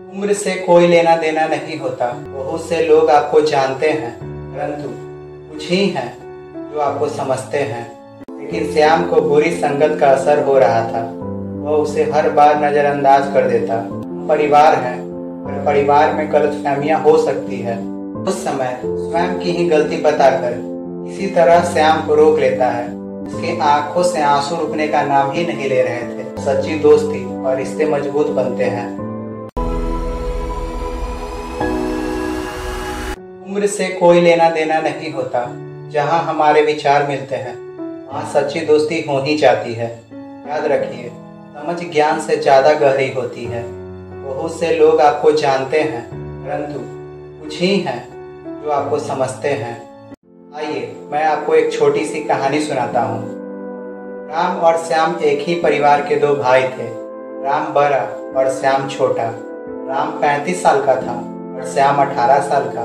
उम्र से कोई लेना देना नहीं होता। बहुत से लोग आपको जानते हैं, परंतु कुछ ही हैं जो आपको समझते हैं। लेकिन श्याम को बुरी संगत का असर हो रहा था। वह उसे हर बार नजरअंदाज कर देता। परिवार है, पर परिवार में गलतफहमियां हो सकती है। उस समय स्वयं की ही गलती बताकर किसी तरह श्याम को रोक लेता है। उसकी आंखों से आंसू रुकने का नाम ही नहीं ले रहे थे। सच्ची दोस्ती और रिश्ते मजबूत बनते हैं। उम्र से कोई लेना देना नहीं होता। जहाँ हमारे विचार मिलते हैं, वहाँ सच्ची दोस्ती हो ही जाती है। याद रखिए, समझ ज्ञान से ज्यादा गहरी होती है। बहुत से लोग आपको जानते हैं, परंतु कुछ ही हैं जो आपको समझते हैं। आइए, मैं आपको एक छोटी सी कहानी सुनाता हूँ। राम और श्याम एक ही परिवार के दो भाई थे। राम बड़ा और श्याम छोटा। राम 35 साल का था और श्याम 18 साल का।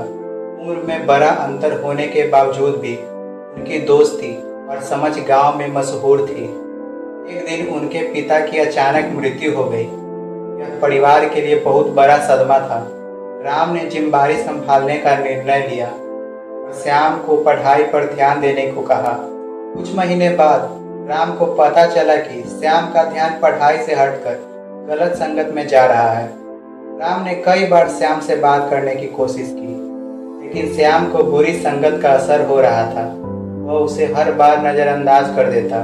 उम्र में बड़ा अंतर होने के बावजूद भी उनकी दोस्ती और समझ गांव में मशहूर थी। एक दिन उनके पिता की अचानक मृत्यु हो गई। यह परिवार के लिए बहुत बड़ा सदमा था। राम ने जिम्मेदारी संभालने का निर्णय लिया और श्याम को पढ़ाई पर ध्यान देने को कहा। कुछ महीने बाद राम को पता चला कि श्याम का ध्यान पढ़ाई से हटकर गलत संगत में जा रहा है। राम ने कई बार श्याम से बात करने की कोशिश की, लेकिन श्याम को बुरी संगत का असर हो रहा था। वह उसे हर बार नजरअंदाज कर देता।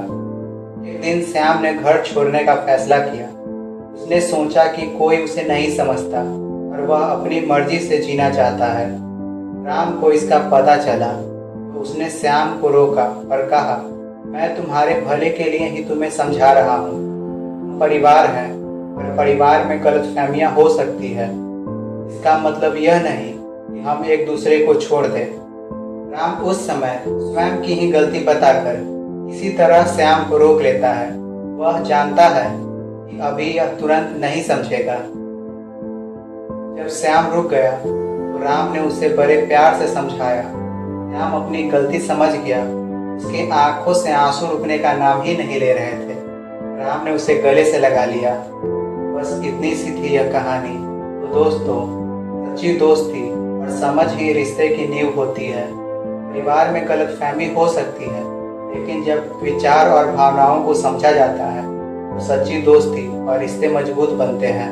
एक दिन श्याम ने घर छोड़ने का फैसला किया। उसने सोचा कि कोई उसे नहीं समझता और वह अपनी मर्जी से जीना चाहता है। राम को इसका पता चला तो उसने श्याम को रोका और कहा, मैं तुम्हारे भले के लिए ही तुम्हें समझा रहा हूँ। हम परिवार हैं, पर परिवार में गलतफहमियां हो सकती है। इसका मतलब यह नहीं कि हम एक दूसरे को छोड़ दें। राम उस समय स्वयं की ही गलती बताकर किसी तरह श्याम को रोक लेता है। वह जानता है कि अभी यह तुरंत नहीं समझेगा। जब श्याम रुक गया तो राम ने उसे बड़े प्यार से समझाया। श्याम अपनी गलती समझ गया। उसकी आंखों से आंसू रुकने का नाम ही नहीं ले रहे थे। राम ने उसे गले से लगा लिया। बस इतनी सी थी यह कहानी। तो दोस्तों, सच्ची दोस्ती और समझ ही रिश्ते की नींव होती है। परिवार में गलतफहमी हो सकती है, लेकिन जब विचार और भावनाओं को समझा जाता है तो सच्ची दोस्ती और रिश्ते मजबूत बनते हैं।